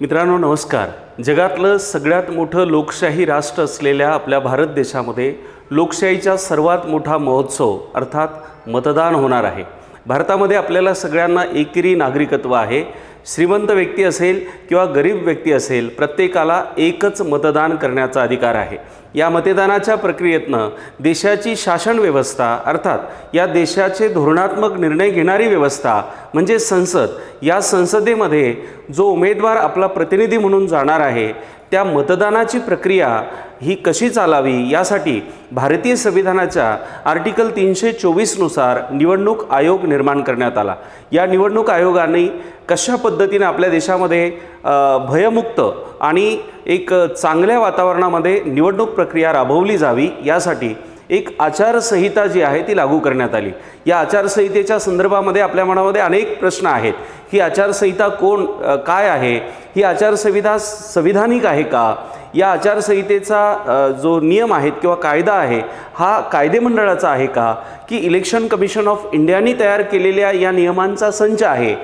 मित्रांनो नमस्कार। जगातलं सगळ्यात मोठं लोकशाही राष्ट्र असलेल्या आपल्या भारत देशामध्ये लोकशाहीचा सर्वात मोठा महोत्सव अर्थात मतदान होणार आहे। भारतामध्ये आपल्याला सगळ्यांना एकेरी नागरिकत्व आहे। श्रीमंत व्यक्ती असेल किंवा गरीब व्यक्ती असेल, प्रत्येकाला एकच मतदान करण्याचा अधिकार आहे। या मतदानाच्या प्रक्रियेतनं देशाची शासन व्यवस्था अर्थात या देशाचे धोरणात्मक निर्णय घेणारी व्यवस्था म्हणजे संसद, या संसदेमध्ये जो उमेदवार आपला प्रतिनिधी म्हणून जाणार आहे त्या मतदानाची प्रक्रिया ही कशी चालावी यासाठी भारतीय संविधानाच्या आर्टिकल 324 नुसार निवडणूक आयोग निर्माण करण्यात आला। या निवडणूक आयोगाने कशा पद्धतीने आपल्या देशामध्ये भयमुक्त आणि एक चांगल्या वातावरणामध्ये निवडणूक प्रक्रिया राबवली जावी यासाठी एक आचारसंहिता जी आहे ती लागू करण्यात आली। या आचारसंहितेच्या संदर्भामध्ये आपल्या मनामध्ये अनेक प्रश्न आहेत। ही आचारसंहिता काय आहे? ही आचारसंहिता संविधानिक आहे का? या आचारसंहितेचा जो नियम आहेत किंवा कायदा आहे हा कायदेमंडळाचा आहे का की इलेक्शन कमिशन ऑफ इंडियाने तयार केलेल्या या नियमांचा संच आहे?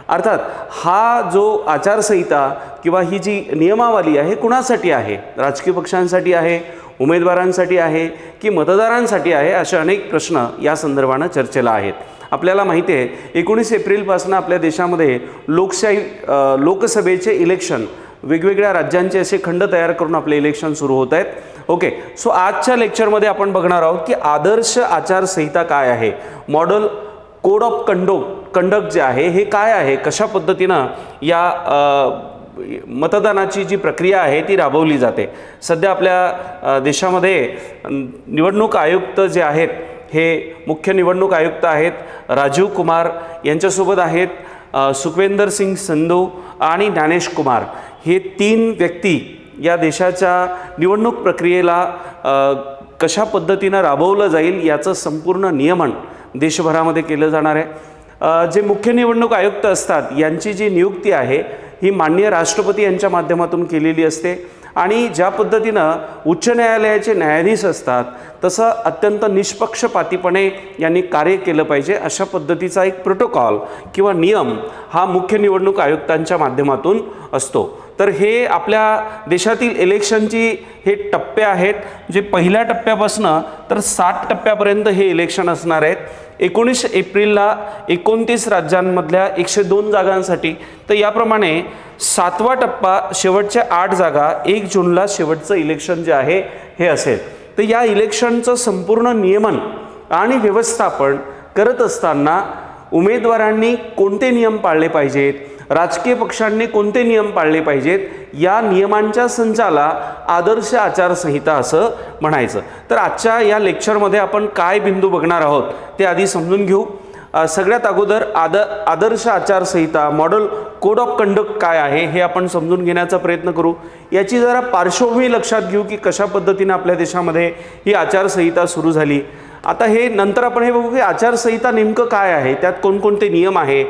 अर्थात हा जो आचारसंहिता किंवा ही जी नियमावली आहे कुणासाठी आहे? राजकीय पक्षांसाठी आहे, उमेदवारांसाठी आहे की मतदारांसाठी आहे? असे अनेक प्रश्न या संदर्भाने चर्चेला आहेत। आपल्याला माहिती आहे 19 एप्रिलपासून आपल्या देशामध्ये लोकसभेचे इलेक्शन वेगवेगळ्या राज्यांचे असे खंड तयार करून आपले इलेक्शन सुरू होत आहेत। ओके, सो आजच्या लेक्चरमध्ये आपण बघणार आहोत की आदर्श आचारसंहिता काय आहे, मॉडेल कोड ऑफ कंडक्ट जे आहे हे काय आहे, कशा पद्धतीने या मतदानाची जी प्रक्रिया आहे ती राबवली जाते। सध्या आपल्या देशामध्ये निवडणूक आयुक्त जे आहेत हे मुख्य निवडणूक आयुक्त आहेत राजीव कुमार, यांच्यासोबत आहेत सुखविंदर सिंग संधू आणि ज्ञानेश कुमार। हे तीन व्यक्ती या देशाच्या निवडणूक प्रक्रियेला कशा पद्धतीने राबवलं जाईल याचं संपूर्ण नियमन देशभरामध्ये केलं जाणार आहे। जे मुख्य निवडणूक आयुक्त असतात यांची जी नियुक्ती आहे ही माननीय राष्ट्रपती यांच्या माध्यमातून केलेली असते आणि ज्या पद्धतीनं उच्च न्यायालयाचे न्यायाधीश असतात तसं अत्यंत निष्पक्षपातीपणे यांनी कार्य केलं पाहिजे अशा पद्धतीचा एक प्रोटोकॉल किंवा नियम हा मुख्य निवडणूक आयुक्तांच्या माध्यमातून असतो। तर हे आपल्या देशातील इलेक्शनची हे टप्पे आहेत, जे पहिल्या टप्प्यापासून तर 60 टप्प्यापर्यंत हे इलेक्शन असणार आहेत। 19 एप्रिलला 29 राज्यांमधल्या 102 जागांसाठी, तर याप्रमाणे 7वा टप्पा शेवटच्या 8 जागा 1 जूनला शेवटचं इलेक्शन जे आहे हे असेल। तर या इलेक्शनचं संपूर्ण नियमन आणि व्यवस्थापन करत असताना उमेदवारांनी कोणते नियम पाळले पाहिजेत, राजकीय पक्षांनी कोणते नियम पाळले पाहिजेत, या नियमांच्या संचाला आदर्श आचारसंहिता असं म्हणायचं। तर आजच्या या लेक्चरमध्ये आपण काय बिंदू बघणार आहोत ते आधी समजून घेऊ। सगळ्यात अगोदर आदर्श आचारसंहिता मॉडेल कोड ऑफ कंडक्ट काय आहे हे आपण समजून घेण्याचा प्रयत्न करू। याची जरा पार्श्वभूमी लक्षात घेऊ की कशा पद्धतीने आपल्या देशामध्ये ही आचारसंहिता सुरू झाली। आता हे नंतर आपण हे बघू की आचारसंहिता नेमकं काय आहे, त्यात कोणकोणते नियम आहे,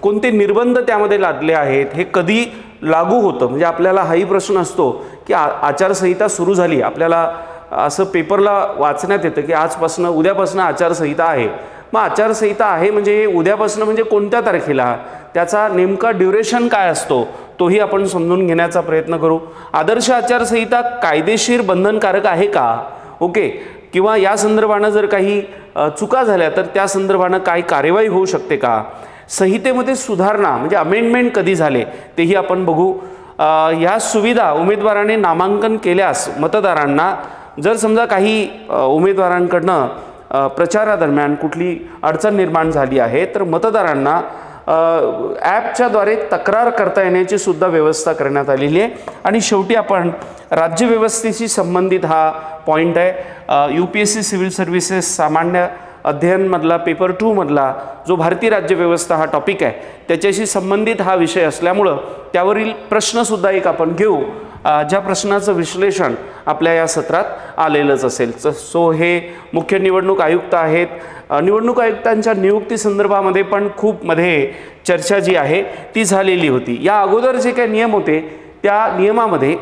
कोणते निर्बंध त्यामध्ये लादले आहेत, हे कधी लागू होतं। म्हणजे आपल्याला हाही प्रश्न असतो की आचारसंहिता सुरू झाली, आपल्याला असं पेपरला वाचण्यात येतं की आजपासून उद्यापासून आचारसंहिता आहे। मग आचारसंहिता आहे म्हणजे उद्यापासून म्हणजे कोणत्या तारखेला, त्याचा नेमका ड्युरेशन काय असतो तोही आपण समजून घेण्याचा प्रयत्न करू। आदर्श आचारसंहिता कायदेशीर बंधनकारक आहे का, ओके, किंवा या संदर्भानं जर काही चुका झाल्या तर त्या संदर्भानं काय कार्यवाही होऊ शकते का, संहितेमध्ये सुधारणा म्हणजे अमेंडमेंट कधी झाले तेही आपण बघू। ह्या सुविधा उमेदवाराने नामांकन केल्यास मतदारांना जर समजा काही उमेदवारांकडनं प्रचारादरम्यान कुठली अडचण निर्माण झाली आहे तर मतदारांना ॲपच्या द्वारे तक्रार करता येण्याची सुद्धा व्यवस्था करण्यात आलेली आहे। आणि शेवटी आपण राज्यव्यवस्थेशी संबंधित हा पॉईंट आहे, UPSC सिव्हिल सर्व्हिसेस सामान्य अध्ययनमधला पेपर 2 मधला जो भारतीय राज्यव्यवस्था हा टॉपिक आहे त्याच्याशी संबंधित हा विषय असल्यामुळं त्यावरील प्रश्नसुद्धा एक आपण घेऊ, ज्या प्रश्नाचं विश्लेषण आपल्या या सत्रात आलेलंच असेल। सो हे मुख्य निवडणूक आयुक्त आहेत। निवडणूक आयुक्तांच्या नियुक्ती संदर्भामध्ये पण खूप मध्ये चर्चा जी आहे ती झालेली होती। या अगोदर जे काही नियम होते त्या नियमामध्ये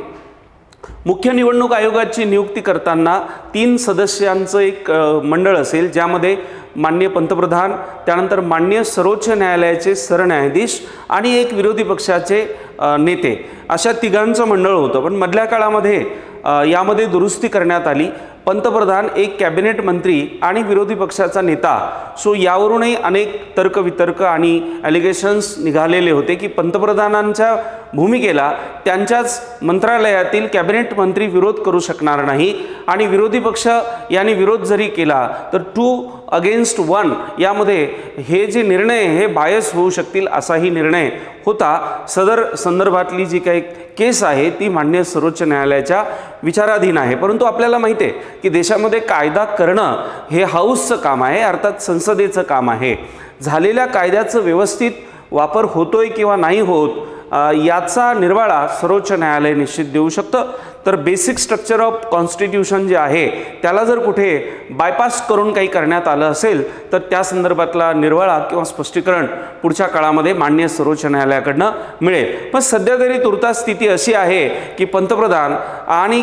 मुख्य निवडणूक आयोगाची नियुक्ती करताना 3 सदस्यांचं एक मंडळ असेल, ज्यामध्ये माननीय पंतप्रधान, त्यानंतर माननीय सर्वोच्च न्यायालयाचे सरन्यायाधीश आणि एक विरोधी पक्षाचे नेते अशा तिघांचं मंडळ होतं. पण मधल्या काळामध्ये यामध्ये दुरुस्ती करण्यात आली. पंतप्रधान, एक कॅबिनेट मंत्री आणि विरोधी पक्षाचा नेता. सो यावरूनही अनेक तर्कवितर्क आणि ॲलिगेशन्स निघालेले होते की पंतप्रधानांच्या भूमिकेला त्यांच्याच मंत्रालयातील कॅबिनेट मंत्री विरोध करू शकणार नाही आणि विरोधी पक्ष यांनी विरोध जरी केला तर 2-1 यामध्ये हे जे निर्णय हे बायस होऊ शकतील असाही निर्णय होता. सदर संदर्भातली जी काही केस आहे ती माननीय सर्वोच्च न्यायालयाच्या विचाराधीन आहे. परंतु आपल्याला माहिती आहे की देशामध्ये कायदा करणं हे हाऊसचं काम आहे, अर्थात संसदेचं काम आहे. झालेल्या कायद्याचं व्यवस्थित वापर होतोय किंवा नाही होत याचा निर्वाळा सर्वोच्च न्यायालय निश्चित देऊ शकतं. तर बेसिक स्ट्रक्चर ऑफ कॉन्स्टिट्यूशन जे आहे त्याला जर कुठे बायपास करून काही करण्यात आलं असेल तर त्या संदर्भातला निर्वाळा किंवा स्पष्टीकरण पुढच्या काळामध्ये माननीय सर्वोच्च न्यायालयाकडनं मिळेल. पण सध्या तरी तुर्तास स्थिती अशी आहे की पंतप्रधान आणि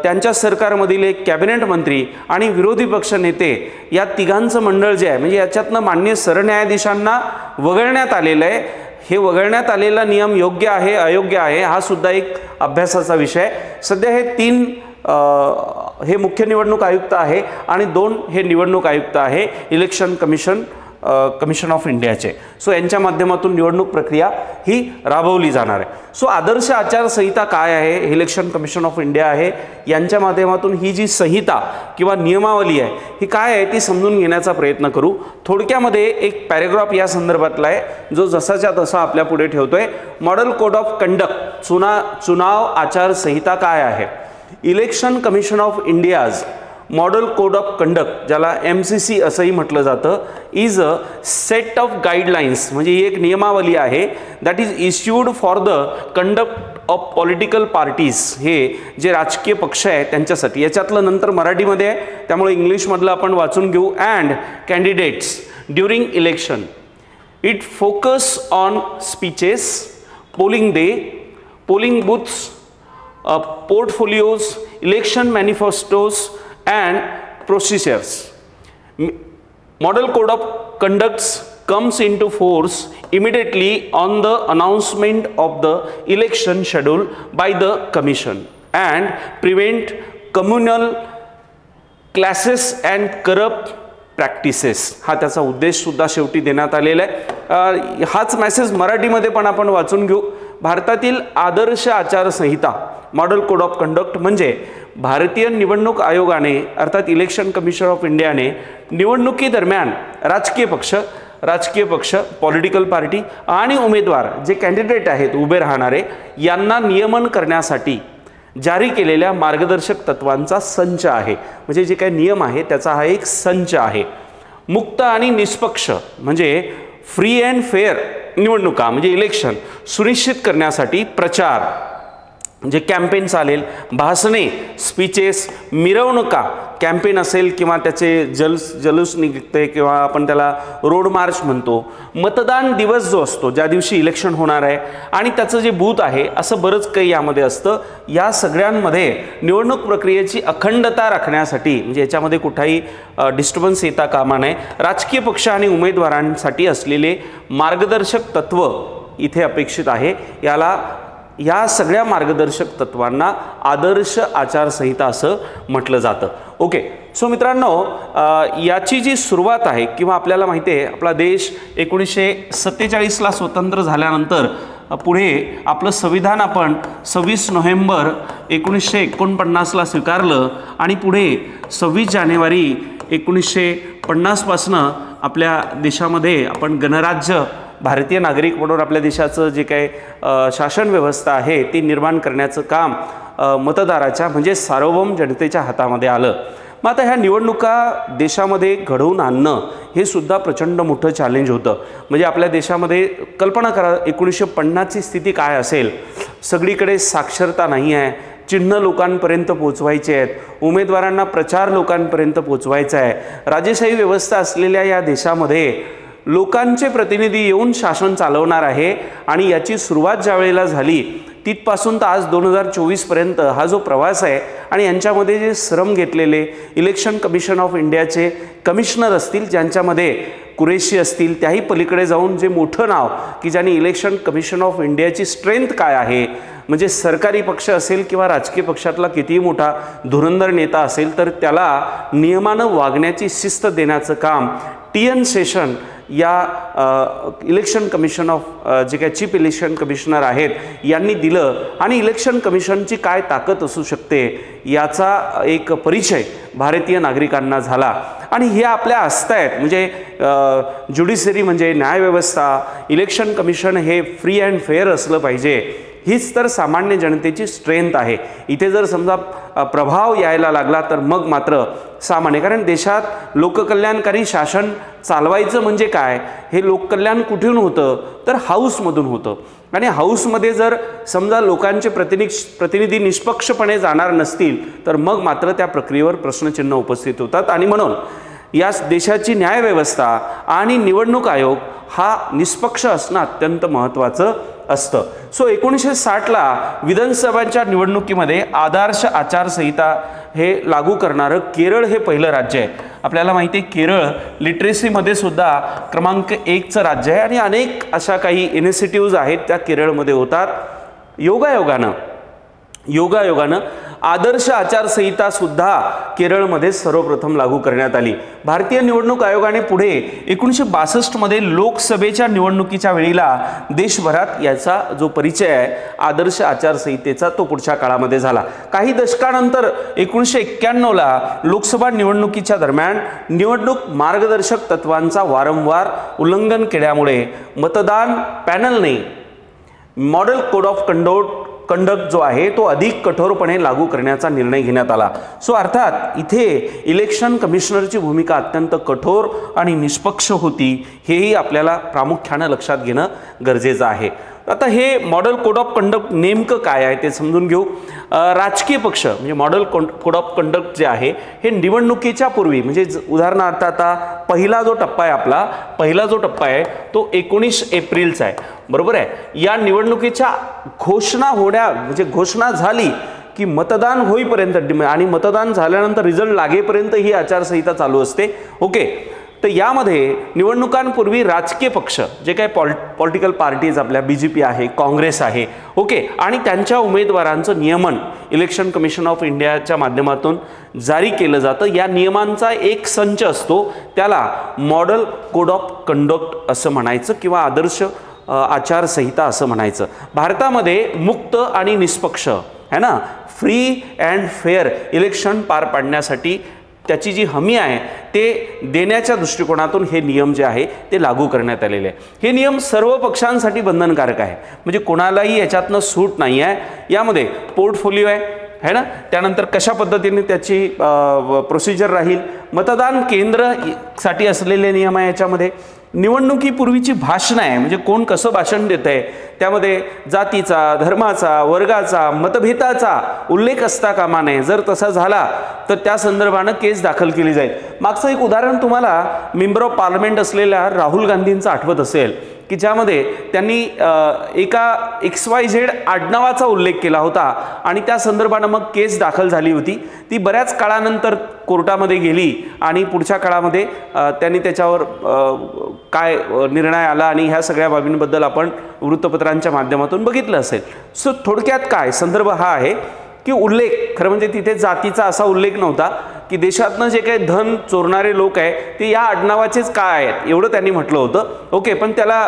त्यांच्या सरकारमधील एक कॅबिनेट मंत्री आणि विरोधी पक्ष नेते या तिघांचं मंडळ जे आहे म्हणजे याच्यातनं माननीय सरन्यायाधीशांना वगळण्यात आलेलं आहे. हे वगळण्यात आलेला नियम योग्य आहे अयोग्य आहे हा सुद्धा एक अभ्यासाचा विषय. सध्या हे 3 हे मुख्य निवडणूक आयुक्त आहे आणि 2 हे निवडणूक आयुक्त आहे इलेक्शन कमिशन ऑफ इंडियाचे. सो यांच्या माध्यमातून निवडणूक प्रक्रिया ही राबवली जाणार आहे. सो आदर्श आचारसंहिता काय आहे, इलेक्शन कमिशन ऑफ इंडिया आहे यांच्या माध्यमातून ही जी संहिता किंवा नियमावली आहे ही काय आहे ती समजून घेण्याचा प्रयत्न करू. थोडक्यामध्ये एक पॅरेग्राफ या संदर्भातला आहे जो जसाच्या तसा आपल्या पुढे ठेवतोय. मॉडेल कोड ऑफ कंडक्ट, चुनाव आचारसंहिता काय आहे. Election commission of India's model code of conduct, ज्याला MCC असंही म्हटलं जातं, is a set of guidelines, म्हणजे ही एक नियमावली आहे that is issued for the conduct of political parties. हे जे राजकीय पक्ष आहे त्यांच्यासाठी. याच्यातलं नंतर मराठीमध्ये आहे त्यामुळे इंग्लिशमधलं आपण वाचून घेऊ. And candidates during election. It focus on speeches, polling day, polling booths, portfolios, election manifestos and procedures. Model Code of Conduct comes into force immediately on the announcement of the election schedule by the Commission and prevent communal clashes and corrupt practices. हा त्याचा उद्देश सुद्धा शेवटी देण्यात आलेला आहे. हाच message मराठीमध्ये पण आपण वाचून घेऊ. भारतातील आदर्श आचारसंहिता मॉडेल कोड ऑफ कंडक्ट म्हणजे भारतीय निवडणूक आयोगाने अर्थात इलेक्शन कमिशन ऑफ इंडियाने निवडणुकीदरम्यान राजकीय पक्ष पॉलिटिकल पार्टी आणि उमेदवार जे कॅन्डिडेट आहेत उभे राहणारे यांना नियमन करण्यासाठी जारी केलेल्या मार्गदर्शक तत्वांचा संच आहे. म्हणजे जे काही नियम आहे त्याचा हा एक संच आहे. मुक्त आणि निष्पक्ष म्हणजे फ्री अँड फेअर निवडणुका म्हणजे इलेक्शन सुनिश्चित करण्यासाठी प्रचार म्हणजे कॅम्पेन चालेल, भाषणे, स्पीचेस, मिरवणुका, कॅम्पेन असेल किंवा त्याचे जलूस निघते किंवा आपण त्याला रोड मार्च म्हणतो. मतदान दिवस जो असतो ज्या दिवशी इलेक्शन होणार आहे आणि त्याचं जे बूथ आहे असं बरंच काही यामध्ये असतं. या सगळ्यांमध्ये निवडणूक प्रक्रियेची अखंडता राखण्यासाठी म्हणजे याच्यामध्ये कुठलाही डिस्टर्बन्स येता कामा नये राजकीय पक्ष आणि उमेदवारांसाठी असलेले मार्गदर्शक तत्व इथे अपेक्षित आहे. या सगळ्या मार्गदर्शक तत्वांना आदर्श आचारसंहिता असं म्हटलं जातं. ओके. सो मित्रांनो याची जी सुरुवात आहे किंवा आपल्याला माहिती आहे आपला देश 1947ला स्वतंत्र झाल्यानंतर पुढे आपलं संविधान आपण 26 नोव्हेंबर 1949ला स्वीकारलं आणि पुढे 26 जानेवारी 1950 पासनं आपल्या देशामध्ये आपण गणराज्य भारतीय नागरिक म्हणून आपल्या देशाचं जे काही शासन व्यवस्था आहे ती निर्माण करण्याचं काम मतदाराच्या म्हणजे सार्वभौम जनतेच्या हातामध्ये आलं. मग आता ह्या निवडणुका देशामध्ये घडवून आणणं हे सुद्धा प्रचंड मोठं चॅलेंज होतं. म्हणजे आपल्या देशामध्ये कल्पना करा 1950ची स्थिती काय असेल. सगळीकडे साक्षरता नाही आहे, चिन्ह लोकांपर्यंत पोचवायचे आहेत, उमेदवारांना प्रचार लोकांपर्यंत पोचवायचा आहे. राजेशाही व्यवस्था असलेल्या या देशामध्ये लोकांचे प्रतिनिधी येऊन शासन चालवणार आहे आणि याची सुरुवात ज्या वेळेला झाली तिथपासून तर आज 2024 पर्यंत हा जो प्रवास आहे आणि यांच्यामध्ये जे श्रम घेतलेले इलेक्शन कमिशन ऑफ इंडियाचे कमिशनर असतील ज्यांच्यामध्ये कुरेशी असतील, त्याही पलीकडे जाऊन जे मोठं नाव की ज्यांनी इलेक्शन कमिशन ऑफ इंडियाची स्ट्रेंथ काय आहे, म्हणजे सरकारी पक्ष असेल किंवा राजकीय पक्षातला कितीही मोठा धुरंधर नेता असेल तर त्याला नियमानं वागण्याची शिस्त देण्याचं काम TN शेषन या इलेक्शन कमिशन ऑफ जे काय चीफ इलेक्शन कमिशनर आहेत यांनी दिलं आणि इलेक्शन कमिशनची काय ताकद असू शकते याचा एक परिचय भारतीय नागरिकांना झाला। आणि हे आपल्या असत आहेत, म्हणजे ज्युडिशरी म्हणजे न्यायव्यवस्था, इलेक्शन कमिशन हे फ्री अँड फेअर असलं पाहिजे, हीच तर सामान्य जनतेची स्ट्रेंथ आहे। इथे जर समजा प्रभाव यायला लागला तर मग मात्र सामान्य, कारण देशात लोककल्याणकारी शासन चालवायचं म्हणजे काय, हे लोककल्याण कुठून होतं तर हाऊसमधून होतं। आणि हाऊसमध्ये जर समजा लोकांचे प्रतिनिधी निष्पक्षपणे जाणार नसतील तर मग मात्र त्या प्रक्रियेवर प्रश्नचिन्ह उपस्थित होतात। आणि म्हणून या देशाची न्यायव्यवस्था आणि निवडणूक आयोग हा निष्पक्ष असणं अत्यंत महत्त्वाचं असतं। सो 1960ला विधानसभांच्या निवडणुकीमध्ये आदर्श आचारसंहिता हे लागू करणारं केरळ हे पहिलं राज्य आहे। आपल्याला माहिती आहे केरळ लिटरेसीमध्ये सुद्धा क्रमांक 1चं राज्य आहे आणि अनेक अशा काही इनिशिएटिव्ज आहेत त्या केरळमध्ये होतात। योगायोगानं आदर्श आचारसंहिता सुद्धा केरळमध्ये सर्वप्रथम लागू करण्यात आली। भारतीय निवडणूक आयोगाने पुढे 1962 मध्ये लोकसभेच्या निवडणुकीच्या वेळेला देशभरात याचा जो परिचय आहे आदर्श आचारसंहितेचा तो पुढच्या काळामध्ये झाला। काही दशकानंतर 1991ला लोकसभा निवडणुकीच्या दरम्यान निवडणूक मार्गदर्शक तत्वांचा वारंवार उल्लंघन केल्यामुळे मतदान पॅनलने मॉडेल कोड ऑफ कंडक्ट जो आहे तो अधिक कठोरपणे लागू करण्याचा निर्णय घेण्यात आला। सो अर्थात इथे इलेक्शन कमिशनरची भूमिका अत्यंत कठोर आणि निष्पक्ष होती, हेही आपल्याला प्रामुख्याने लक्षात घेणं गरजेचं आहे। आता हे मॉडेल कोड ऑफ कंडक्ट नेमकं काय आहे ते समजून घेऊ। राजकीय पक्ष म्हणजे मॉडेल कोड ऑफ कंडक्ट जे आहे हे निवडणुकीच्या पूर्वी, म्हणजे उदाहरणार्थ आता पहिला जो टप्पा आहे तो 19 एप्रिलचा आहे, बरोबर आहे। या निवडणुकीच्या घोषणा झाली की मतदान होईपर्यंत आणि मतदान झाल्यानंतर रिझल्ट लागेपर्यंत ही आचारसंहिता चालू असते। ओके, तर यामध्ये निवडणुकांपूर्वी राजकीय पक्ष जे काही पॉलिटिकल पार्टीज आपल्या BJP आहे, काँग्रेस आहे, ओके, आणि त्यांच्या उमेदवारांचं नियमन इलेक्शन कमिशन ऑफ इंडियाच्या माध्यमातून जारी केलं जातं। या नियमांचा एक संच असतो, त्याला मॉडेल कोड ऑफ कंडक्ट असं म्हणायचं किंवा आदर्श आचारसंहिता असं म्हणायचं। भारतामध्ये मुक्त आणि निष्पक्ष है ना, फ्री अँड फेअर इलेक्शन पार पाडण्यासाठी त्याची जी हमी आहे ते देण्याच्या दृष्टिकोनातून हे नियम जे आहे ते लागू करण्यात आलेले आहे। हे नियम सर्व पक्षांसाठी बंधनकारक आहे, म्हणजे कोणालाही याच्यातनं सूट नाही आहे। यामध्ये पोर्टफोलिओ आहे ना, त्यानंतर कशा पद्धतीने त्याची प्रोसिजर राहील, मतदान केंद्रासाठी असलेले नियम आहे, याच्यामध्ये निवडणुकीपूर्वीची भाषणं आहे, म्हणजे कोण कसं भाषण देत आहे, त्यामध्ये जातीचा, धर्माचा, वर्गाचा, मतभेदाचा उल्लेख असता कामा नये। जर तसा झाला तर त्या संदर्भानं केस दाखल केली जाईल। मागचं एक उदाहरण तुम्हाला मेंबर ऑफ पार्लमेंट असलेल्या राहुल गांधींचं आठवत असेल की ज्यामध्ये त्यांनी एका XYZ आडनावाचा उल्लेख केला होता आणि त्या संदर्भानं मग केस दाखल झाली होती। ती बऱ्याच काळानंतर कोर्टामध्ये गेली आणि पुढच्या काळामध्ये त्यांनी त्याच्यावर काय निर्णय आला आणि ह्या सगळ्या बाबींबद्दल आपण वृत्तपत्रांच्या माध्यमातून बघितलं असेल। सो थोडक्यात काय संदर्भ हा आहे की उल्लेख खरं म्हणजे तिथे जातीचा असा उल्लेख नव्हता की देशातनं जे काही धन चोरणारे लोक आहे ते या आडनावाचेच काय आहेत एवढं त्यांनी म्हटलं होतं। ओके, पण त्याला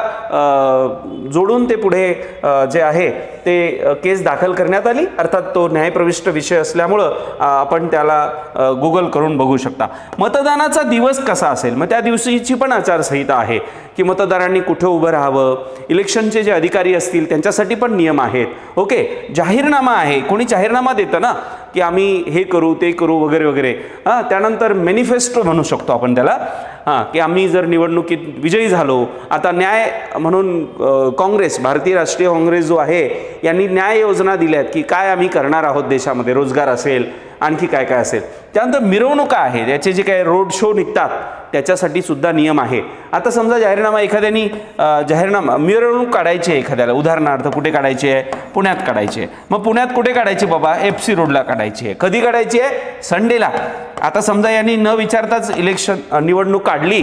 जोडून ते पुढे जे आहे ते केस दाखल करण्यात आली। अर्थात तो न्यायप्रविष्ट विषय असल्यामुळं आपण त्याला गुगल करून बघू शकता। मतदानाचा दिवस कसा असेल, मग त्या दिवशीची पण आचारसंहिता आहे की मतदारांनी कुठे उभं राहावं, इलेक्शनचे जे अधिकारी असतील त्यांच्यासाठी पण नियम आहेत। ओके, जाहीरनामा आहे, कोणी जाहीरनामा देतं ना की आम्ही हे करू ते करू वगैरे वगैरे, त्यानंतर मॅनिफेस्टो म्हणू शकतो आपण त्याला, की आम्ही जर निवडणुकीत विजयी झालो, आता न्याय म्हणून काँग्रेस, भारतीय राष्ट्रीय काँग्रेस जो आहे यांनी न्याय योजना दिल्यात की काय आम्ही करणार आहोत देशामध्ये, रोजगार असेल, आणखी काय काय असेल। त्यानंतर मिरवणुका आहेत, याचे जे काही रोड शो निघतात त्याच्यासाठी सुद्धा नियम आहे। आता समजा एखाद्याने मिरवणूक काढायची आहे एखाद्याला, उदाहरणार्थ कुठे काढायची आहे, पुण्यात काढायची आहे, मग पुण्यात कुठे काढायची बाबा, FC रोडला काढायची आहे, कधी काढायची आहे, संडेला। आता समजा यांनी न विचारताच निवडणूक काढली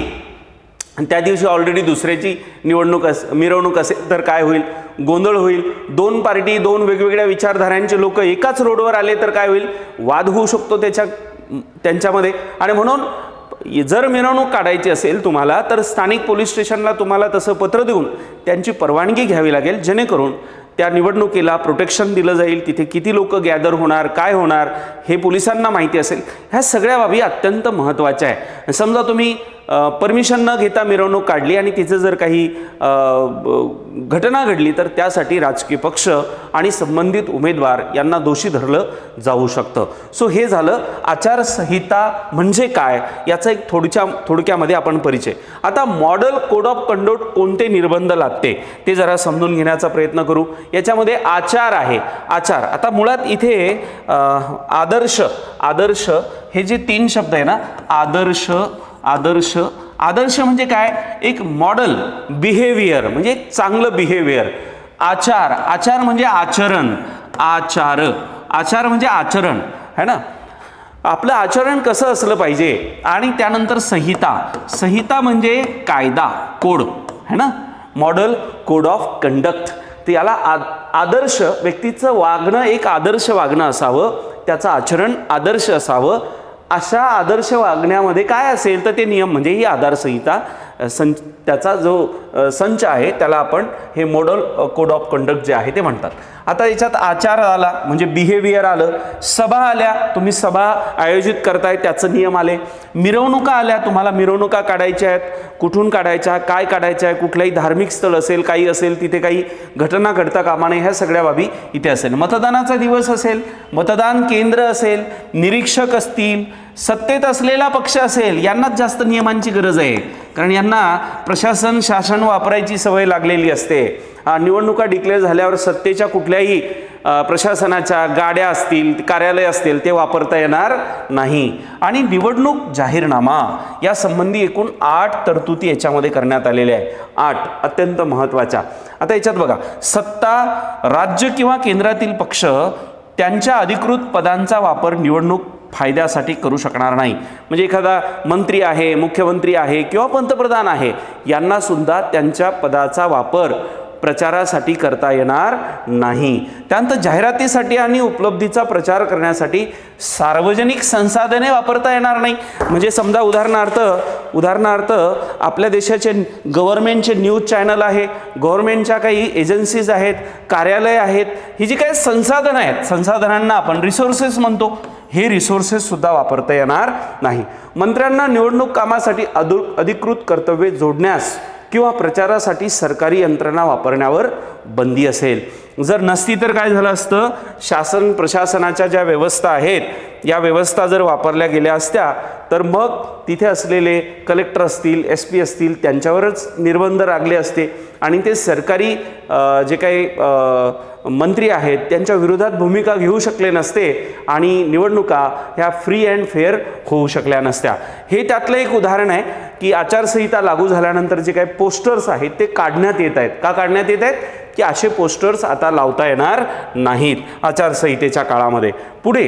आणि त्या दिवशी ऑलरेडी दुसऱ्याची मिरवणूक असेल तर काय होईल, गोंधळ होईल. दोन पार्टी, दोन वेगवेगळ्या विचारधारांचे लोक एकाच रोडवर आले तर काय होईल, वाद होऊ शकतो त्यांच्यामध्ये. आणि म्हणून जर मिरवणूक काढायची असेल तुम्हाला तर स्थानिक पोलीस स्टेशनला तुम्हाला तसं पत्र देऊन त्यांची परवानगी घ्यावी लागेल, जेणेकरून त्या निवडणुकीला प्रोटेक्शन दिलं जाईल. तिथे किती लोक गॅदर होणार, काय होणार हे पोलिसांना माहिती असेल. ह्या सगळ्या बाबी अत्यंत महत्त्वाच्या आहे. समजा तुम्ही परमिशन न घेता मिरवणूक काढली आणि तिचं जर काही घटना घडली तर त्यासाठी राजकीय पक्ष आणि संबंधित उमेदवार यांना दोषी धरलं जाऊ शकतं. सो हे झालं आचारसंहिता म्हणजे काय याचा एक थोडक्यामध्ये आपण परिचय. आता मॉडेल कोड ऑफ कंडक्ट कोणते निर्बंध लागते ते जरा समजून घेण्याचा प्रयत्न करू. याच्यामध्ये आचार आहे. आचार, आता मुळात इथे आदर्श हे जे 3 शब्द आहे ना, आदर्श म्हणजे काय, एक मॉडेल बिहेवियर म्हणजे एक चांगलं बिहेवियर. आचार म्हणजे आचरण, आचार म्हणजे आचरण है ना, आपलं आचरण कसं असलं पाहिजे. आणि त्यानंतर संहिता म्हणजे कायदा, कोड है ना, मॉडेल कोड ऑफ कंडक्ट. तर याला आदर्श व्यक्तीचं वागणं एक आदर्श वागणं असावं, त्याचं आचरण आदर्श असावं. अशा आदर्श वागण्यामध्ये काय असेल तर ते नियम म्हणजे ही आधारसंहिता त्याचा जो संच आहे त्याला आपण हे मॉडेल कोड ऑफ कंडक्ट जे आहे ते म्हणतात. आता याच्यात आचार आला म्हणजे बिहेवियर आलं. सभा आल्या, तुम्ही सभा आयोजित करताय त्याचं नियम आले. मिरवणुका आल्या, तुम्हाला मिरवणुका काढायच्या आहेत, कुठून काढायच्या, काय काढायच्या आहे, कुठलाही धार्मिक स्थळ असेल, काही असेल, तिथे काही घटना घडता कामा नये, ह्या सगळ्या बाबी इथे असेल. मतदानाचा दिवस असेल, मतदान केंद्र असेल, निरीक्षक असतील, सत्तेत असलेला पक्ष असेल, यांनाच जास्त नियमांची गरज आहे, कारण यांना प्रशासन शासन वापरायची सवय लागलेली असते. निवडणुका डिक्लेअर झाल्यावर सत्तेच्या कुठल्याही प्रशासनाच्या गाड्या असतील, कार्यालय असतील ते वापरता येणार नाही. आणि निवडणूक जाहीरनामा या संबंधी एकूण 8 तरतुदी याच्यामध्ये करण्यात आलेल्या आहे. 8 अत्यंत महत्त्वाच्या. आता याच्यात बघा, सत्ता राज्य किंवा केंद्रातील पक्ष त्यांच्या अधिकृत पदांचा वापर निवडणूक फायद्यासाठी करू शकणार नाही. म्हणजे एखादा मंत्री आहे, मुख्यमंत्री आहे किंवा पंतप्रधान आहे, यांना सुद्धा त्यांच्या पदाचा वापर प्रचारासाठी करता येणार नाही. त्यानंतर जाहिरातीसाठी आणि उपलब्धीचा प्रचार करण्यासाठी सार्वजनिक संसाधने वापरता येणार नाही. म्हणजे समजा उदाहरणार्थ आपल्या देशाचे गव्हर्नमेंटचे न्यूज चॅनल आहे, गव्हर्नमेंटच्या काही एजन्सीज आहेत, कार्यालय आहेत, ही जी काही संसाधनं आहेत, संसाधनांना आपण रिसोर्सेस म्हणतो, हे रिसोर्सेस सुद्धा वापरता येणार नाही. मंत्र्यांना निवडणूक कामासाठी अधिकृत कर्तव्ये जोडण्यास किंवा प्रचारासाठी सरकारी यंत्रणा वापरण्यावर बंदी असेल. जर नसती तर काय झालं असतं, शासन प्रशासनाच्या ज्या व्यवस्था आहेत या व्यवस्था जर वापरल्या गेल्या असत्या तर मग तिथे असलेले कलेक्टर असतील, SP असतील, त्यांच्यावरच निर्बंध लागले असते आणि ते सरकारी जे काही मंत्री आहेत त्यांच्या विरोधात भूमिका घेऊ शकले नसते आणि निवडणुका ह्या फ्री अँड फेअर होऊ शकल्या नसत्या. हे त्यातलं एक उदाहरण आहे की आचारसंहिता लागू झाल्यानंतर जे काही पोस्टर्स आहेत ते काढण्यात येत आहेत. का काढण्यात येत आहेत की असे पोस्टर्स आता लावता येणार नाहीत आचारसंहितेच्या काळामध्ये. पुढे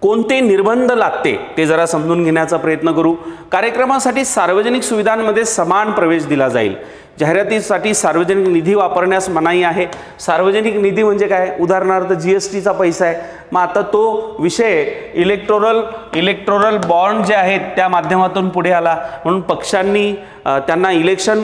कोणते निर्बंध लागते ते जरा समजून घेण्याचा प्रयत्न करू. कार्यक्रमासाठी सार्वजनिक सुविधांमध्ये समान प्रवेश दिला जाईल. जाहिरातीसाठी सार्वजनिक निधी वापरण्यास मनाई आहे. सार्वजनिक निधी म्हणजे काय, उदाहरणार्थ GSTचा पैसा आहे. मग आता तो विषय इलेक्टोरल बॉन्ड जे आहेत त्या माध्यमातून पुढे आला. म्हणून पक्षांनी त्यांना इलेक्शन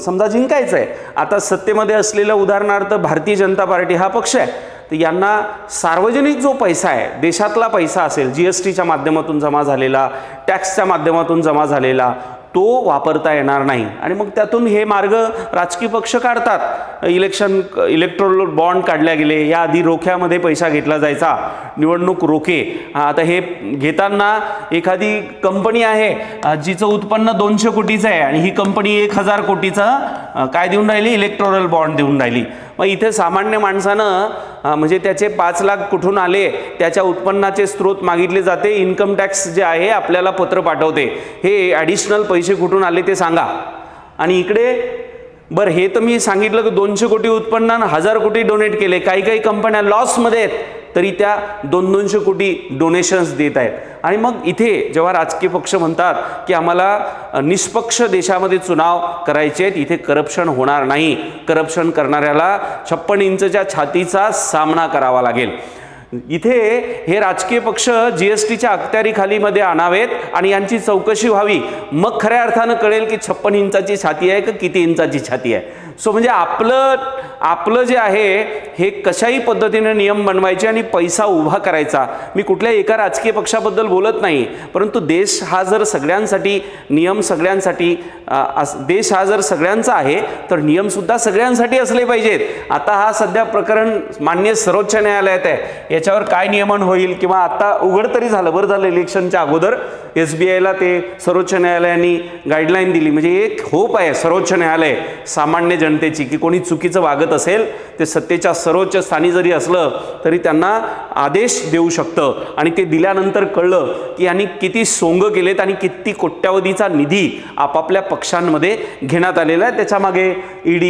समजा जिंकायचं आहे, आता सत्तेमध्ये असलेलं उदाहरणार्थ भारतीय जनता पार्टी हा पक्ष आहे, तर यांना सार्वजनिक जो पैसा आहे, देशातला पैसा असेल, GSTच्या माध्यमातून जमा झालेला, टॅक्सच्या माध्यमातून जमा झालेला, तो वापरता येणार नाही. आणि मग त्यातून हे मार्ग राजकीय पक्ष काढतात. इलेक्टोरल बॉन्ड काढल्या गेले. याआधी रोख्यामध्ये पैसा घेतला जायचा, निवडणूक रोखे. आता हे घेताना एखादी कंपनी आहे जिचं उत्पन्न 200 कोटीचं आहे आणि ही कंपनी 1000 कोटीचं काय देऊन राहिली, इलेक्टोरल बॉन्ड देऊन राहिली. मग इथे सामान्य माणसानं म्हणजे त्याचे 5 लाख कुठून आले, त्याच्या उत्पन्नाचे स्रोत मागितले जाते. इन्कम टॅक्स जे आहे आपल्याला पत्र पाठवते, हे ॲडिशनल पैसे कुठून आले ते सांगा. आणि इकडे बरं हे तर मी सांगितलं की 200 कोटी उत्पन्न 1000 कोटी डोनेट केले. काही कंपन्या लॉसमध्ये आहेत, तरी त्या 200 कोटी डोनेशन्स देत आहेत. आणि मग इथे जेव्हा राजकीय पक्ष म्हणतात की आम्हाला निष्पक्ष देशामध्ये चुनाव करायचे आहेत, इथे करप्शन होणार नाही, करप्शन करणाऱ्याला 56 इंचच्या छातीचा सामना करावा लागेल, इथे हे राजकीय पक्ष GSTच्या अखत्यारीखाली मध्ये आणावेत आणि यांची चौकशी व्हावी, मग खऱ्या अर्थानं कळेल की 56 इंचाची छाती आहे का किती इंचाची छाती आहे. सो म्हणजे आपलं जे आहे हे कशाही पद्धतीने नियम बनवायचे आणि पैसा उभा करायचा. मी कुठल्या एका राजकीय पक्षाबद्दल बोलत नाही, परंतु देश हा जर सगळ्यांसाठी, नियम सगळ्यांसाठी, देश हा जर सगळ्यांचा आहे तर नियम सुद्धा सगळ्यांसाठी असले पाहिजेत. आता हा सध्या प्रकरण मान्य सर्वोच्च न्यायालयात आहे, याच्यावर काय नियमन होईल किंवा आता उघड तरी झालं, बरं झालं इलेक्शनच्या अगोदर SBIला ते सर्वोच्च न्यायालयाने गाईडलाईन दिली. म्हणजे एक होप आहे सर्वोच्च न्यायालय सामान्य जनतेची की कोणी चुकीचं वागत असेल ते सत्तेच्या सर्वोच्च स्थानी जरी असलं तरी त्यांना आदेश देऊ शकतं. आणि ते दिल्यानंतर कळलं की यांनी किती सोंग केलेत आणि किती कोट्यावधीचा निधी आपापल्या पक्षांमध्ये घेण्यात आलेला आहे. त्याच्यामागे ED,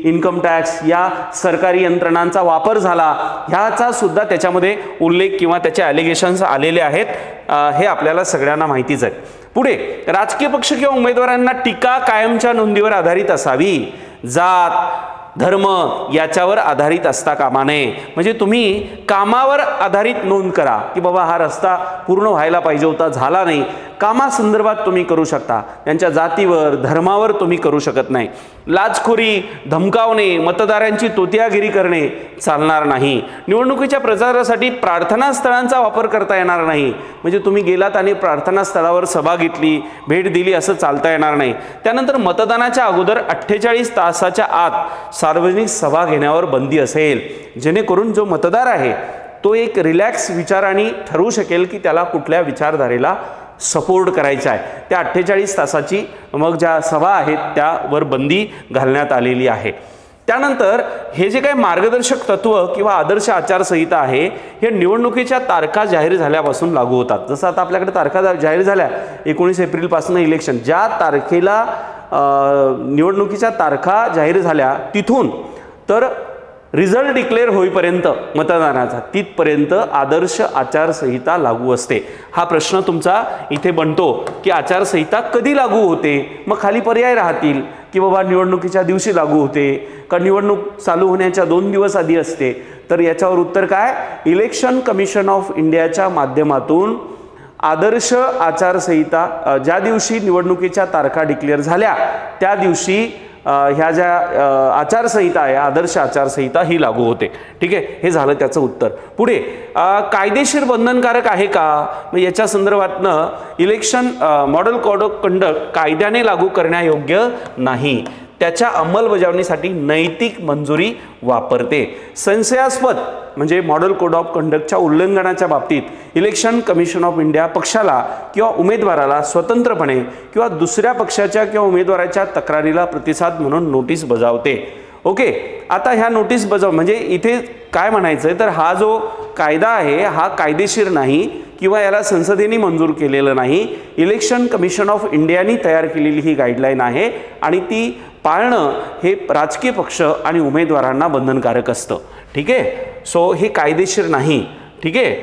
इन्कम टॅक्स या सरकारी यंत्रणांचा वापर झाला, ह्याचा सुद्धा त्याच्यामध्ये उल्लेख किंवा त्याचे ॲलिगेशन्स आलेले आहेत. हे आपल्याला सगळ्यांना माहितीच आहे. पुढे राजकीय पक्ष किंवा उमेदवारांना टीका कायमच्या नोंदीवर आधारित असावी, जात धर्म याच्यावर आधारित असता कामा नये. म्हणजे तुम्ही कामावर आधारित नोंद करा की बाबा हा रस्ता पूर्ण व्हायला पाहिजे होता, झाला नाही, कामासंदर्भात तुम्ही करू शकता, त्यांच्या जातीवर धर्मावर तुम्ही करू शकत नाही. लाचखोरी, धमकावणे, मतदारांची तोतियागिरी करणे चालणार नाही. निवडणुकीच्या प्रचारासाठी प्रार्थना स्थळांचा वापर करता येणार नाही. म्हणजे तुम्ही गेलात आणि प्रार्थना स्थळावर सभा घेतली, भेट दिली असं चालता येणार नाही. त्यानंतर मतदानाच्या अगोदर 48 तासाच्या आत सार्वजनिक सभा घेण्यावर बंदी असेल, जेणेकरून जो मतदार आहे तो एक रिलॅक्स विचाराने ठरवू शकेल की त्याला कुठल्या विचारधारेला सपोर्ट करायचा आहे. त्या 48 तासाची मग ज्या सभा आहेत त्यावर बंदी घालण्यात आलेली आहे. त्यानंतर हे जे काही मार्गदर्शक तत्व किंवा आदर्श आचारसंहिता आहे हे निवडणुकीच्या तारखा जाहीर झाल्यापासून लागू होतात. जसं आता आपल्याकडे तारखा जाहीर झाल्या 19 एप्रिलपासून इलेक्शन, ज्या तारखेला निवडणुकीच्या तारखा जाहीर झाल्या तिथून तर रिझल्ट डिक्लेअर होईपर्यंत मतदानाचा तिथपर्यंत आदर्श आचारसंहिता लागू असते. हा प्रश्न तुमचा इथे बनतो की आचारसंहिता कधी लागू होते. मग खाली पर्याय राहतील की बाबा निवडणुकीच्या दिवशी लागू होते का निवडणूक चालू होण्याच्या 2 दिवस आधी असते. तर याच्यावर उत्तर काय, इलेक्शन कमिशन ऑफ इंडियाच्या माध्यमातून आदर्श आचारसंहिता ज्या दिवशी निवडणुकीच्या तारखा डिक्लेअर झाल्या त्या दिवशी ह्या ज्या आचारसंहिता आहे आदर्श आचारसंहिता ही लागू होते. ठीक आहे, हे झालं त्याचं उत्तर. पुढे कायदेशीर बंधनकारक आहे का, याच्या संदर्भातनं election model code of conduct कायद्याने लागू करण्यायोग्य नाही, त्याच्या अंमलबजावणीसाठी नैतिक मंजुरी वापरते. संशयास्पद म्हणजे मॉडेल कोड ऑफ कंडक्टच्या उल्लंघनाच्या बाबतीत इलेक्शन कमिशन ऑफ इंडिया पक्षाला किंवा उमेदवाराला स्वतंत्रपणे किंवा दुसऱ्या पक्षाच्या किंवा उमेदवाराच्या तक्रारीला प्रतिसाद म्हणून नोटीस बजावते. ओके, आता ह्या नोटीस बजाव म्हणजे इथे काय म्हणायचं आहे तर हा जो कायदा आहे हा कायदेशीर नाही किंवा याला संसदेने मंजूर केलेलं नाही. इलेक्शन कमिशन ऑफ इंडियाने तयार केलेली ही गाईडलाईन आहे आणि ती पाळणं हे राजकीय पक्ष आणि उमेदवारांना बंधनकारक असतं. ठीक आहे, सो हे कायदेशीर नाही. ठीक आहे,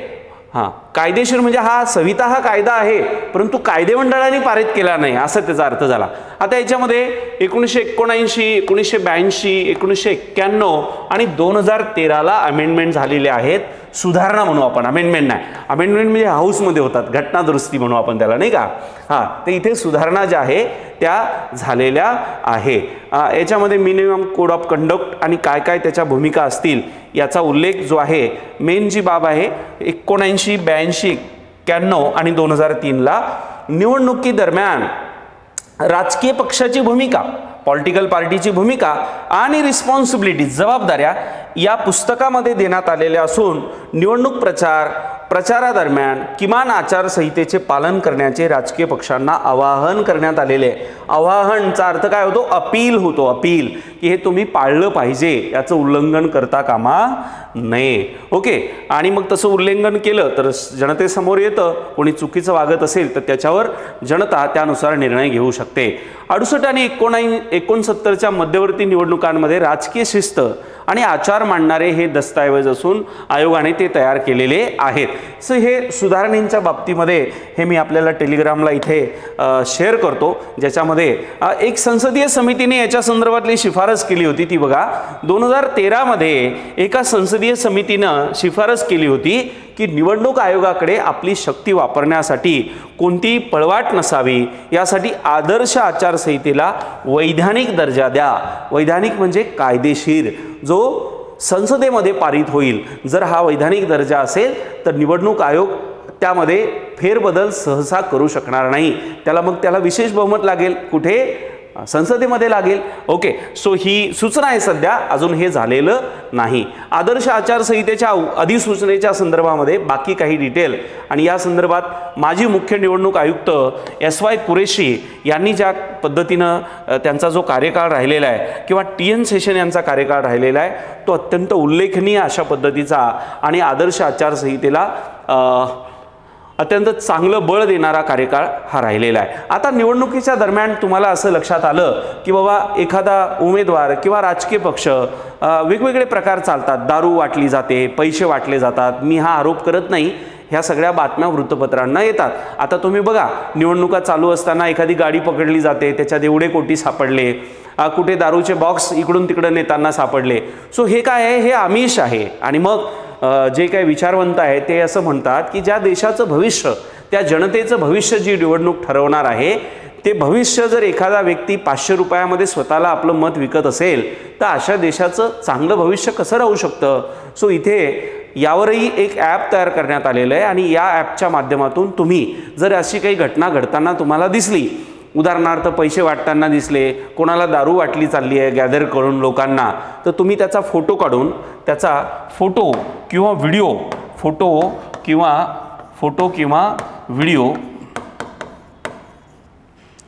हां, कायदेशीर म्हणजे हा संहिता हा कायदा आहे परंतु कायदेमंडळाने पारित केला नाही असं त्याचा अर्थ झाला. आता याच्यामध्ये 1979, 1982, 1991 आणि 2013ला अमेंडमेंट झालेले आहेत. सुधारणा म्हणू आपण, अमेंडमेंट नाही. अमेंडमेंट म्हणजे हाऊसमध्ये होतात, घटना दुरुस्ती म्हणू आपण त्याला, नाही का. हां, तर इथे सुधारणा ज्या आहे त्या झालेल्या आहे. याच्यामध्ये मिनिमम कोड ऑफ कंडक्ट आणि काय काय त्याच्या भूमिका असतील याचा उल्लेख जो आहे, मेन जी बाब आहे 79, 82, 91 आणि 2003ला निवडणुकीदरम्यान राजकीय पक्षाची भूमिका, पॉलिटिकल पार्टीची भूमिका आणि रिस्पॉन्सिबिलिटी, जबाबदाऱ्या या पुस्तकामध्ये देण्यात आलेल्या असून निवडणूक प्रचारादरम्यान किमान आचारसंहितेचे पालन करण्याचे राजकीय पक्षांना आवाहन करण्यात आलेले आहे. आवाहनचा अर्थ काय होतो, अपील होतो, अपील की हे तुम्ही पाळलं पाहिजे, याचं उल्लंघन करता कामा नये. ओके, आणि मग तसं उल्लंघन केलं तर जनतेसमोर येतं, कोणी चुकीचं वागत असेल तर त्याच्यावर जनता त्यानुसार निर्णय घेऊ शकते. 68 आणि 69च्या मध्यवर्ती निवडणुकांमध्ये राजकीय शिस्त आणि आचार मांडणारे हे दस्तऐवज असून आयोगाने ते तयार केलेले आहेत. सो हे सुधारणेच्या बाबतीमध्ये हे मी आपल्याला टेलिग्रामला इथे शेअर करतो, ज्याच्यामध्ये एक संसदीय समितीने याच्या संदर्भातली शिफारस केली होती. ती बघा 2013 मध्ये एका संसदीय समितीनं शिफारस केली होती की निवडणूक आयोगाकडे आपली शक्ती वापरण्यासाठी कोणतीही पळवाट नसावी, यासाठी आदर्श आचारसंहितेला वैधानिक दर्जा द्या. वैधानिक म्हणजे कायदेशीर, जो संसदेमध्ये पारित होईल. जर हा वैधानिक दर्जा असेल तर निवडणूक आयोग त्यामध्ये फेरबदल सहसा करू शकणार नाही. त्याला विशेष बहुमत लागेल, कुठे? संसदेमध्ये लागेल. ओके, सो ही सूचना आहे, सध्या अजून हे झालेलं नाही. आदर्श आचारसंहितेच्या अधिसूचनेच्या संदर्भामध्ये बाकी काही डिटेल आणि या संदर्भात माजी मुख्य निवडणूक आयुक्त SY कुरेशी यांनी ज्या पद्धतीनं त्यांचा जो कार्यकाळ राहिलेला आहे किंवा TN सेशन यांचा कार्यकाळ राहिलेला आहे, तो अत्यंत उल्लेखनीय अशा पद्धतीचा आणि आदर्श आचारसंहितेला अत्यंत चांगलं बळ देणारा कार्यकाळ हा राहिलेला आहे. आता निवडणुकीच्या दरम्यान तुम्हाला असं लक्षात आलं की बाबा एखादा उमेदवार किंवा राजकीय पक्ष वेगवेगळे प्रकार चालतात, दारू वाटली जाते, पैसे वाटले जातात. मी हा आरोप करत नाही, ह्या सगळ्या बातम्या वृत्तपत्रांना येतात. आता तुम्ही बघा, निवडणुका चालू असताना एखादी गाडी पकडली जाते, त्याच्यात एवढे कोटी सापडले, कुठे दारूचे बॉक्स इकडून तिकडं नेताना सापडले. सो हे काय आहे? हे आमिष आहे. आणि मग जे काही विचारवंत आहे ते असं म्हणतात की ज्या देशाचं भविष्य, त्या जनतेचं भविष्य जी निवडणूक ठरवणार आहे, ते भविष्य जर एखादा व्यक्ती 500 रुपयामध्ये स्वतःला आपलं मत विकत असेल तर अशा देशाचं चांगलं भविष्य कसं राहू शकतं? सो इथे यावरही एक ॲप तयार करण्यात आलेलं आहे आणि या ॲपच्या माध्यमातून तुम्ही जर अशी काही घटना घडताना तुम्हाला दिसली, उदाहरणार्थ पैसे वाटताना दिसले, कोणाला दारू वाटली चालली आहे गॅदर करून लोकांना, तर तुम्ही त्याचा फोटो काढून त्याचा फोटो किंवा व्हिडिओ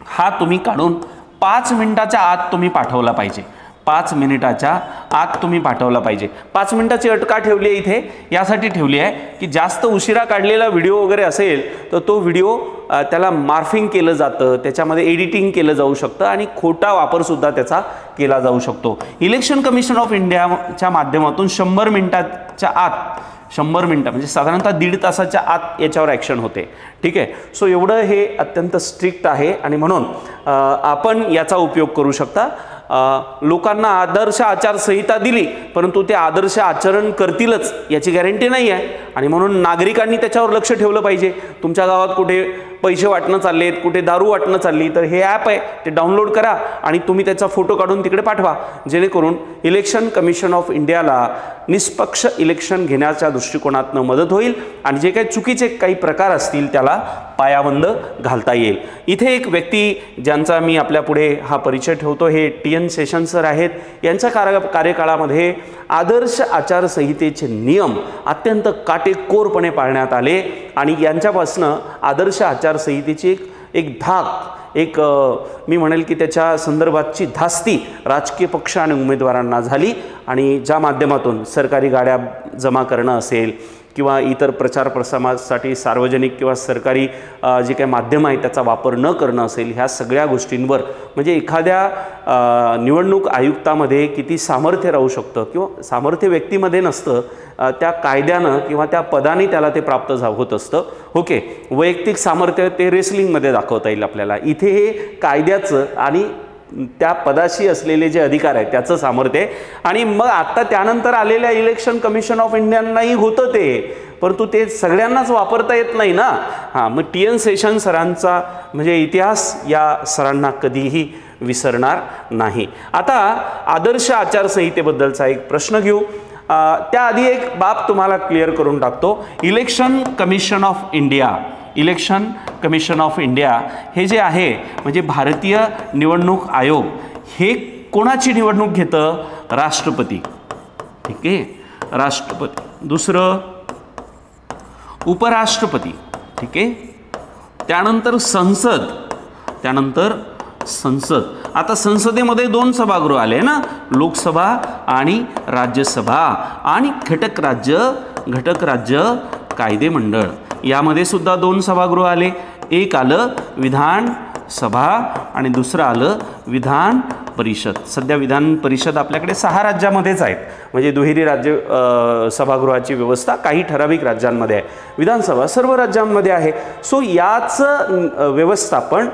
हा तुम्ही काढून 5 मिनिटाच्या आत तुम्ही पाठवला पाहिजे. 5 मिनिटाच्या आत तुम्ही पाठवला पाहिजे. 5 मिनिटाची अट का ठेवली आहे इथे? यासाठी ठेवली आहे की जास्त उशिरा काढलेला व्हिडिओ वगैरे असेल तर तो व्हिडिओ त्याला मार्फिंग केलं जातं, त्याच्यामध्ये एडिटिंग केलं जाऊ शकतं आणि खोटा वापरसुद्धा त्याचा केला जाऊ शकतो. इलेक्शन कमिशन ऑफ इंडियाच्या माध्यमातून 100 मिनिटाच्या आत, 100 मिनिटं म्हणजे साधारणतः 1.5 तासाच्या आत याच्यावर ॲक्शन होते. ठीक आहे. सो एवढं हे अत्यंत स्ट्रिक्ट आहे आणि म्हणून आपण याचा उपयोग करू शकता. लोकांना आदर्श आचारसंहिता दिली, परंतु ते आदर्श आचरण करतीलच याची गॅरंटी नाही आहे आणि म्हणून नागरिकांनी त्याच्यावर लक्ष ठेवलं पाहिजे. तुमच्या गावात कुठे पैसे वाटणं चाललेत, कुठे दारू वाटणं चालली, तर हे ॲप आहे, ते डाउनलोड करा आणि तुम्ही त्याचा फोटो काढून तिकडे पाठवा, जेणेकरून इलेक्शन कमिशन ऑफ इंडियाला निष्पक्ष इलेक्शन घेण्याच्या दृष्टिकोनातून मदत होईल आणि जे काही चुकीचे काही प्रकार असतील त्याला पायाबंद घालता येईल. इथे एक व्यक्ती ज्यांचा मी आपल्या पुढे हा परिचय ठेवतो, हे TN सेशन सर आहेत. यांच्या कार्यकाळामध्ये आदर्श आचारसंहितेचे नियम अत्यंत काटेकोरपणे पाळण्यात आले आणि यांच्यापासनं आदर्श आचारसंहितेची एक धाक, एक मी म्हणेल की त्याच्या संदर्भातची धास्ती राजकीय पक्ष आणि उमेदवारांना झाली आणि ज्या माध्यमातून सरकारी गाड्या जमा करणं असेल किंवा इतर प्रचार प्रसारासाठी सार्वजनिक किंवा सरकारी जे काही माध्यम आहे त्याचा वापर न करणं असेल, ह्या सगळ्या गोष्टींवर म्हणजे एखाद्या निवडणूक आयुक्तामध्ये किती सामर्थ्य राहू शकतं किंवा सामर्थ्य व्यक्तीमध्ये नसतं, त्या कायद्यानं किंवा त्या पदाने त्याला ते प्राप्त होत असतं. ओके, वैयक्तिक सामर्थ्य ते रेसलिंगमध्ये दाखवता येईल आपल्याला. इथे हे कायद्याचं आणि त्या पदाशी असलेले जे अधिकार आहेत त्याचं सामर्थ्य आहे. आणि मग आत्ता त्यानंतर आलेल्या इलेक्शन कमिशन ऑफ इंडियानाही होतं ते, परंतु ते सगळ्यांनाच वापरता येत नाही ना. हां, मग TN सेशन सरांचा म्हणजे इतिहास या सरांना कधीही विसरणार नाही. आता आदर्श आचारसंहितेबद्दलचा एक प्रश्न घेऊ. त्याआधी एक बाब तुम्हाला क्लिअर करून टाकतो. इलेक्शन कमिशन ऑफ इंडिया हे जे आहे म्हणजे भारतीय निवडणूक आयोग हे कोणाची निवडणूक घेतं? राष्ट्रपती. ठीक आहे, राष्ट्रपती. दुसरं उपराष्ट्रपती. ठीक आहे, त्यानंतर संसद. आता संसदेमध्ये 2 सभागृह आले ना, लोकसभा आणि राज्यसभा आणि घटक राज्य कायदे मंडळ. यामध्ये सुद्धा 2 सभागृह आले. एक आलं विधानसभा आणि दुसरं आलं विधान परिषद. सध्या विधान परिषद आपल्याकडे 6 राज्यामध्येच आहेत, म्हणजे दुहेरी राज्य सभागृहाची व्यवस्था काही ठराविक राज्यांमध्ये आहे, विधानसभा सर्व राज्यांमध्ये आहे. सो याचं व्यवस्थापन,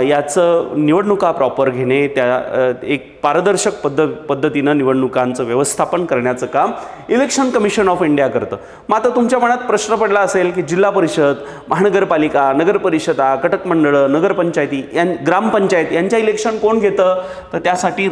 याचं निवडणुका प्रॉपर घेणे, त्या एक पारदर्शक पद्धतीनं निवडणुकांचं व्यवस्थापन करण्याचं काम इलेक्शन कमिशन ऑफ इंडिया करतं. मग आता तुमच्या मनात प्रश्न पडला असेल की जिल्हा परिषद, महानगरपालिका, नगरपरिषदा, कटक मंडळं, नगरपंचायती, ग्रामपंचायत यांच्या इलेक्शन कोण घेतं? तर त्यासाठी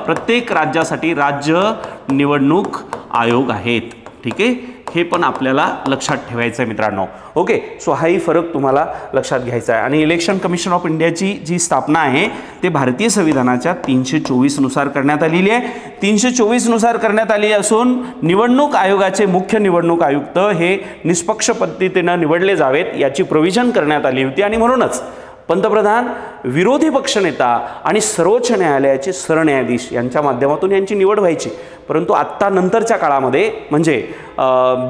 प्रत्येक राज्यासाठी राज्य निवडणूक आयोग आहेत. ठीक आहे, हे पण आपल्याला लक्षात ठेवायचं आहे मित्रांनो. ओके, सो हाही फरक तुम्हाला लक्षात घ्यायचा आहे. आणि इलेक्शन कमिशन ऑफ इंडियाची जी स्थापना आहे ते भारतीय संविधानाच्या 324 नुसार करण्यात आलेली आहे. 324 नुसार करण्यात आली असून निवडणूक आयोगाचे मुख्य निवडणूक आयुक्त हे निष्पक्ष पद्धतीने निवडले जावेत याची प्रोव्हिजन करण्यात आली होती. आणि म्हणूनच पंतप्रधान, विरोधी पक्षनेता आणि सर्वोच्च न्यायालयाचे सरन्यायाधीश यांच्या माध्यमातून यांची निवड व्हायची. परंतु आत्ता नंतरच्या काळामध्ये म्हणजे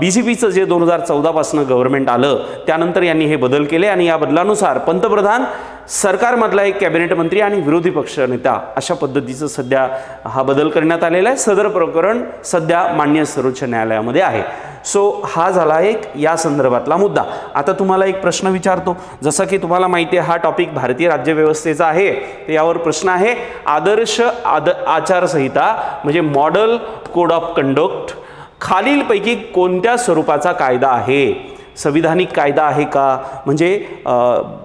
BJPचं जे 2014 पासून गव्हर्नमेंट आलं त्यानंतर यांनी हे बदल केले आणि या बदलानुसार पंतप्रधान, सरकारमधला एक कॅबिनेट मंत्री आणि विरोधी पक्ष नेता अशा पद्धतीचं सध्या हा बदल करण्यात आलेला आहे. सदर प्रकरण सध्या माननीय सर्वोच्च न्यायालयामध्ये आहे. सो हा झाला एक या संदर्भातला मुद्दा. आता तुम्हाला एक प्रश्न विचारतो, जसं की तुम्हाला माहिती आहे हा टॉपिक भारतीय राज्यव्यवस्थेचा आहे, तर यावर प्रश्न आहे, आदर्श आचारसंहिता म्हणजे मॉडेल कोड ऑफ कंडक्ट खालीलपैकी कोणत्या स्वरूपाचा कायदा आहे? संविधानिक कायदा आहे का, म्हणजे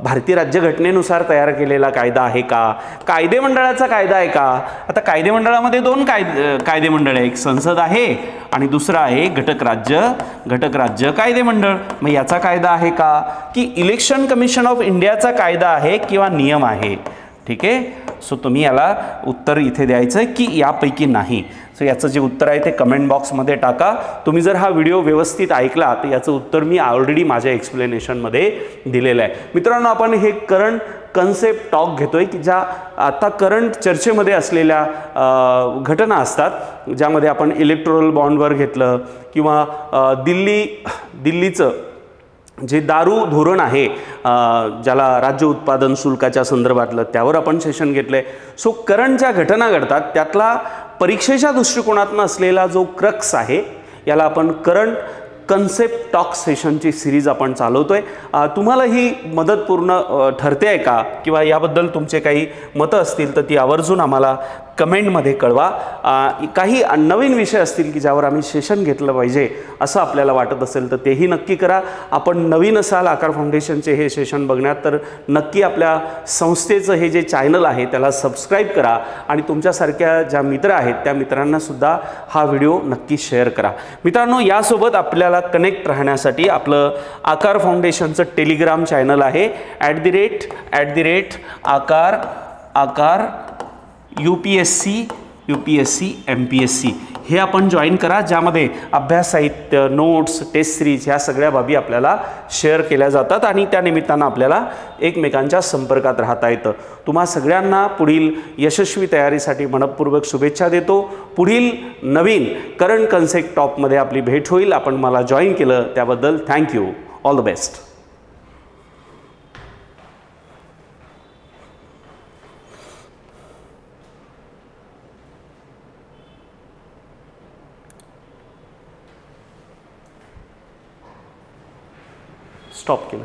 भारतीय राज्यघटनेनुसार तयार केलेला कायदा आहे का, कायदेमंडळाचा कायदा आहे का? आता कायदेमंडळामध्ये 2 कायदेमंडळ आहे, एक संसद आहे आणि दुसरं आहे घटक राज्य कायदेमंडळ. मग याचा कायदा आहे का, की इलेक्शन कमिशन ऑफ इंडियाचा कायदा आहे किंवा नियम आहे? ठीक आहे, सो तुम्ही याला उत्तर इथे द्यायचं आहे की यापैकी नाही. सो याचं जे उत्तर आहे ते कमेंट बॉक्समध्ये टाका. तुम्ही जर हा व्हिडिओ व्यवस्थित ऐकला तर याचं उत्तर मी ऑलरेडी माझ्या एक्सप्लेनेशनमध्ये दिलेलं आहे. मित्रांनो, आपण हे करंट कन्सेप्ट टॉक घेतोय की ज्या आता करंट चर्चेमध्ये असलेल्या घटना असतात, ज्यामध्ये आपण इलेक्टोरल बॉन्डवर घेतलं किंवा दिल्लीचं जे दारू धोरण आहे, ज्याला राज्य उत्पादन शुल्काच्या संदर्भातलं, त्यावर आपण सेशन घेतलंय. सो करंट ज्या घटना घडतात त्यातला परीक्षेच्या दृष्टिकोनातून असलेला जो क्रक्स आहे याला आपण करंट कन्सेप्ट टॉक सेशनची सिरीज आपण चालवतोय. तुम्हाला ही मदतपूर्ण ठरते आहे का, किंवा याबद्दल तुमचे काही मतं असतील तर ती आवर्जून आम्हाला कमेंटमध्ये कळवा. काही नवीन विषय असतील की ज्यावर आम्ही सेशन घेतलं पाहिजे असं आपल्याला वाटत असेल तर तेही नक्की करा. आपण नवीन असाल आकार फाउंडेशनचे हे सेशन बघण्यात तर नक्की आपल्या संस्थेचं हे जे चॅनल आहे त्याला सबस्क्राईब करा आणि तुमच्यासारख्या ज्या मित्र आहेत त्या मित्रांनासुद्धा हा व्हिडिओ नक्की शेअर करा. मित्रांनो, यासोबत आपल्याला कनेक्ट राहण्यासाठी आपलं आकार फाउंडेशनचं टेलिग्राम चॅनल आहे @ आकार UPSC MPSC हे आपण जॉईन करा, ज्यामध्ये अभ्यास साहित्य, नोट्स, टेस्ट सिरीज ह्या सगळ्या बाबी आपल्याला शेअर केल्या जातात आणि त्या निमित्तानं आपल्याला एकमेकांच्या संपर्कात राहता येतं. तुम्हा सगळ्यांना पुढील यशस्वी तयारीसाठी मनपूर्वक शुभेच्छा देतो. पुढील नवीन करंट कन्सेप्ट टॉपमध्ये आपली भेट होईल. आपण मला जॉईन केलं त्याबद्दल thank you. All the best. Stop केला.